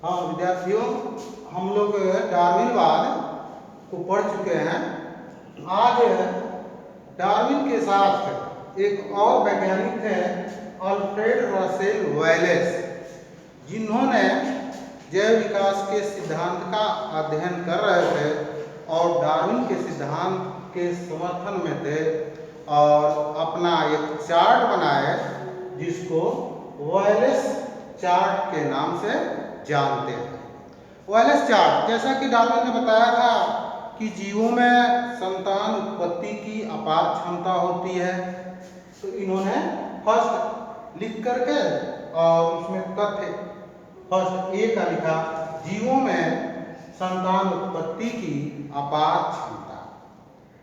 हाँ विद्यार्थियों, हम लोग डार्विनवाद को पढ़ चुके हैं। आज डार्विन के साथ एक और वैज्ञानिक थे, अल्फ्रेड रसेल वेलेस, जिन्होंने जैव विकास के सिद्धांत का अध्ययन कर रहे थे और डार्विन के सिद्धांत के समर्थन में थे और अपना एक चार्ट बनाए जिसको वेलेस चार्ट के नाम से जानते हैं। वेलेस चार्ट, जैसा कि डार्विन ने बताया था कि जीवों में संतान उत्पत्ति की अपार क्षमता होती है, तो इन्होंने फर्स्ट लिख करके और उसमें तथ्य फर्स्ट ए का लिखा, जीवों में संतान उत्पत्ति की अपार क्षमता,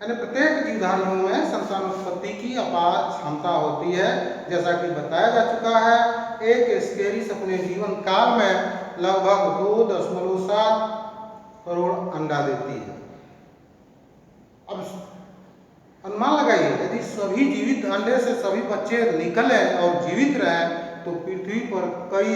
यानी प्रत्येक जीवधारियों में संतान उत्पत्ति की अपार क्षमता होती है। जैसा कि बताया जा चुका है, एक स्केरिस अपने जीवन काल में लगभग 2.7 करोड़ अंडा देती है। अब अनुमान लगाइए, यदि सभी जीवित अंडे से सभी बच्चे निकले और जीवित रहे तो पृथ्वी पर कई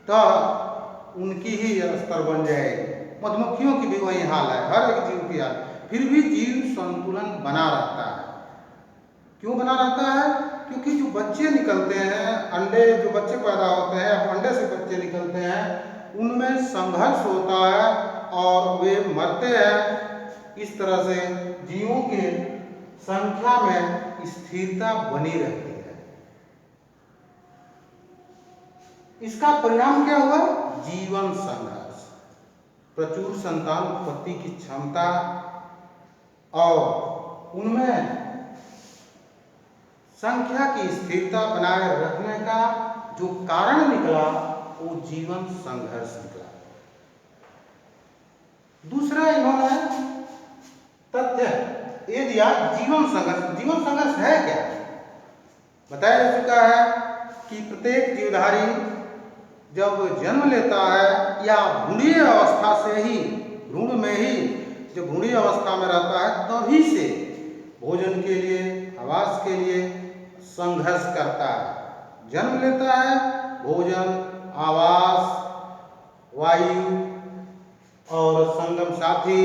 तरह उनकी ही स्तर बन जाएगी। मधुमक्खियों की भी वही हाल है, हर एक जीव की हाल, फिर भी जीव संतुलन बना रहता है। क्यों बना रहता है? क्योंकि जो बच्चे निकलते हैं, अंडे जो बच्चे पैदा होते हैं, अंडे से बच्चे निकलते हैं, उनमें संघर्ष होता है और वे मरते हैं। इस तरह से जीवों की संख्या में स्थिरता बनी रहती है। इसका परिणाम क्या हुआ? जीवन संघर्ष, प्रचुर संतान उत्पत्ति की क्षमता और उनमें संख्या की स्थिरता बनाए रखने का जो कारण निकला वो जीवन संघर्ष निकला। दूसरा इन्होंने तथ्य ये दिया, जीवन संघर्ष। जीवन संघर्ष है क्या? बताया जा चुका है कि प्रत्येक जीवधारी जब जन्म लेता है या भ्रूणीय अवस्था से ही, भ्रूण में ही जब भ्रूणीय अवस्था में रहता है, तभी से भोजन के लिए, आवास के लिए संघर्ष करता है। जन्म लेता है, भोजन, आवास, वायु और संगम साथी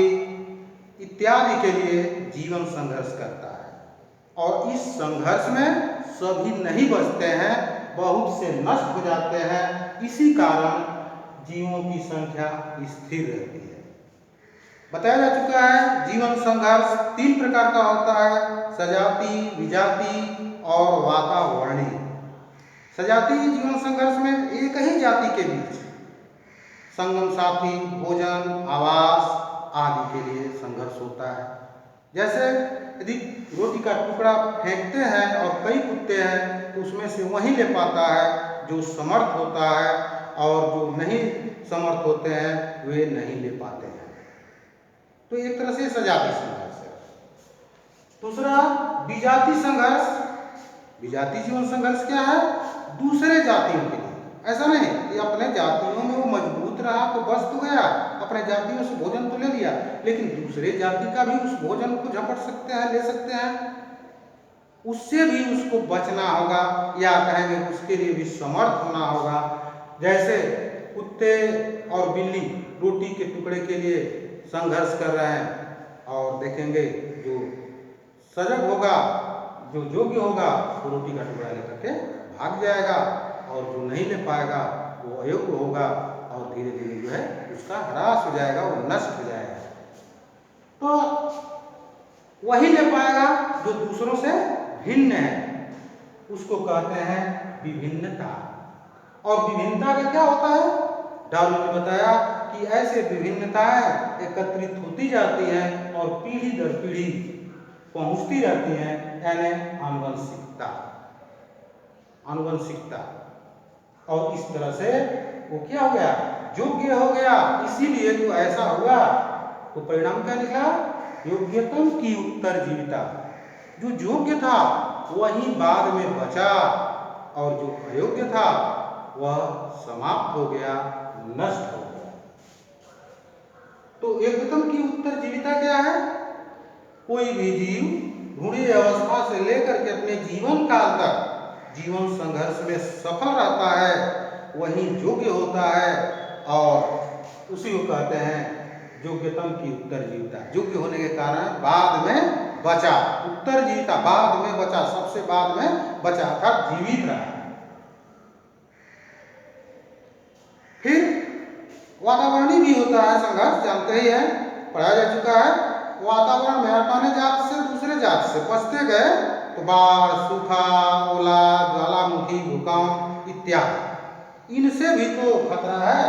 इत्यादि के लिए जीवन संघर्ष करता है और इस संघर्ष में सभी नहीं बचते हैं, बहुत से नष्ट हो जाते हैं। इसी कारण जीवों की संख्या स्थिर रहती है। बताया जा चुका है जीवन संघर्ष 3 प्रकार का होता है, सजातीय, विजातीय और वातावरणीय। सजातीय जीवन संघर्ष में एक ही जाति के बीच संगम साथी, भोजन, आवास आदि के लिए संघर्ष होता है। जैसे यदि रोटी का टुकड़ा फेंकते हैं और कई कुत्ते हैं तो उसमें से वही ले पाता है जो समर्थ होता है और जो नहीं समर्थ होते हैं वे नहीं ले पाते हैं। तो एक तरह से सजातीय संघर्ष है। दूसरा विजातीय संघर्ष। विजातीय जीवन संघर्ष क्या है? दूसरे जातियों के लिए। ऐसा नहीं कि अपने जातियों में वो मजबूत रहा तो बस तो गया, अपने जातियों से भोजन तो ले लिया, लेकिन दूसरे जाति का भी उस भोजन को झपट सकते हैं, ले सकते हैं, उससे भी उसको बचना होगा, या कहेंगे उसके लिए भी समर्थ होना होगा। जैसे कुत्ते और बिल्ली रोटी के टुकड़े के लिए संघर्ष कर रहे हैं और देखेंगे जो सजग होगा, जो योग्य होगा, वो रोटी का टुकड़ा लेकर के भाग जाएगा और जो नहीं ले पाएगा वो अयोग्य होगा और धीरे धीरे जो है उसका ह्रास हो जाएगा, वो नष्ट हो जाएगा। तो वही ले पाएगा जो दूसरों से भिन्न है, उसको कहते हैं विभिन्नता। और विभिन्नता का क्या होता है? डार्विन ने बताया कि ऐसे विभिन्नताएं एकत्रित होती जाती हैं और पीढ़ी दर पीढ़ी पहुंचती रहती हैं, यानी आनुवंशिकता। आनुवंशिकता। और इस तरह से वो क्या हो गया? योग्य हो गया। इसीलिए तो ऐसा हुआ। तो परिणाम क्या निकला? योग्यतम की उत्तरजीविता। जो योग्य था वही बाद में बचा और जो अयोग्य था वह समाप्त हो गया, नष्ट हो गया। तो योग्यतम की उत्तरजीविता क्या है? कोई भी जीव भ्रूणीय अवस्था से लेकर के अपने जीवन काल तक जीवन संघर्ष में सफल रहता है, वही योग्य होता है और उसी को कहते हैं योग्यतम की उत्तरजीविता। योग्य होने के कारण बाद में बचा, उत्तरजीविता बाद में बचा, सबसे बाद में बचा अर्थात जीवित रहा। फिर वातावरणीय भी होता है संघर्ष, जानते ही हैं, पढ़ाया जा चुका है। वातावरण में अपने जात से दूसरे जात से बचते गए तो बाढ़, सूखा, ओला, ज्वालामुखी, भूकंप इत्यादि, इनसे भी तो खतरा है,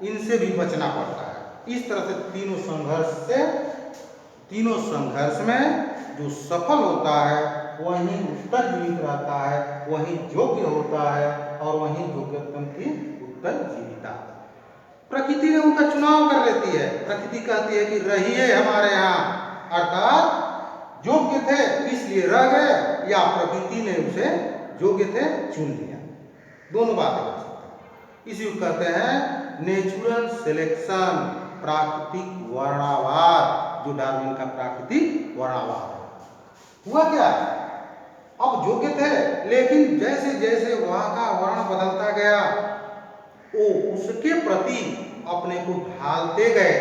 इनसे भी बचना पड़ता है। इस तरह से तीनों संघर्ष में जो सफल होता है वही उत्तरजीवित रहता है, वही योग्य होता है और वही योग्यतम की उत्तरजीविता। प्रकृति ने उनका चुनाव कर लेती है। प्रकृति कहती है कि रहिए हमारे यहाँ, अर्थात योग्य थे इसलिए रह गए, या प्रकृति ने उसे योग्य थे चुन लिया। दोनों बातें कर सकते हैं। इसी को कहते हैं नेचुरल सिलेक्शन, प्राकृतिक वर्णावार, जो डार्विन का प्राकृतिक वर्णावार है। हुआ क्या, अब योग्य थे लेकिन जैसे जैसे वहाँ का वर्ण बदलता गया वो उसके प्रति अपने को ढालते गए,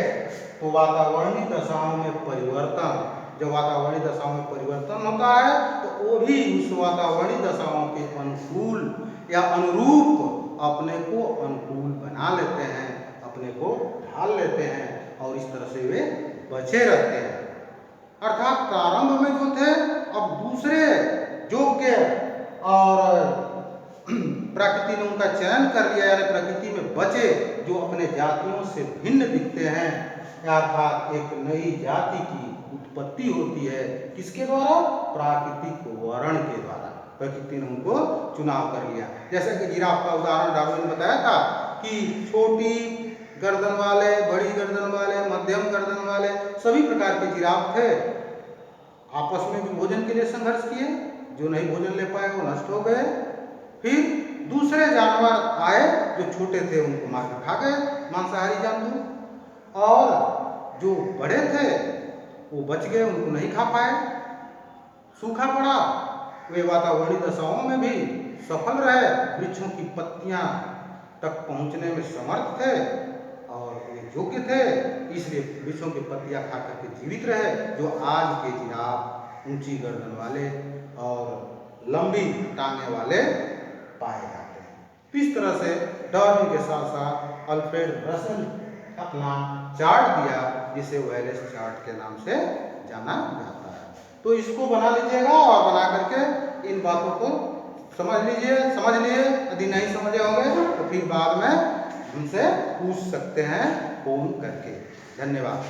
तो वातावरणीय दशाओं में परिवर्तन, जब वातावरणीय दशाओं में परिवर्तन होता है तो वो भी उस वातावरणीय दशाओं के अनुकूल या अनुरूप अपने को अनुकूल बना लेते हैं, अपने को ढाल लेते हैं और इस तरह से वे बचे रहते हैं। अर्थात प्रारंभ में जो थे अब दूसरे योग्य और प्रकृति ने उनका चयन कर लिया, यानी प्रकृति में बचे जो अपने जातियों से भिन्न दिखते हैं, अर्थात एक नई जाति की उत्पत्ति होती है। किसके द्वारा, प्राकृतिक वर्ण के द्वारा। प्रकृति ने उनको चुनाव कर लिया। जैसे कि जिराफ का उदाहरण डार्विन ने बताया था कि छोटी गर्दन वाले, बड़ी गर्दन वाले, मध्यम गर्दन वाले सभी प्रकार के जिराफ थे। आपस में भी भोजन के लिए संघर्ष किए, जो नहीं भोजन ले पाए वो नष्ट हो गए। फिर दूसरे जानवर आए जो छोटे थे उनको मार कर खा गए, मांसाहारी जानवर, और जो बड़े थे वो बच गए, उनको नहीं खा पाए। सूखा पड़ा, वे वातावरणीय दशाओं में भी सफल रहे, वृक्षों की पत्तियां तक पहुंचने में समर्थ थे और वे योग्य थे, इसलिए वृक्षों की पत्तियां खा करके जीवित रहे, जो आज के जिराफ ऊंची गर्दन वाले और लंबी टांगे वाले पाए जाते हैं। इस तरह से डार्विन के साथ साथ अल्फ्रेड रसेल अपना चार्ट दिया, जिसे वेलेस चार्ट के नाम से जाना जाता है। तो इसको बना लीजिएगा और बना करके इन बातों को समझ लीजिए। यदि नहीं समझे होंगे तो फिर बाद में हमसे पूछ सकते हैं फोन करके। धन्यवाद।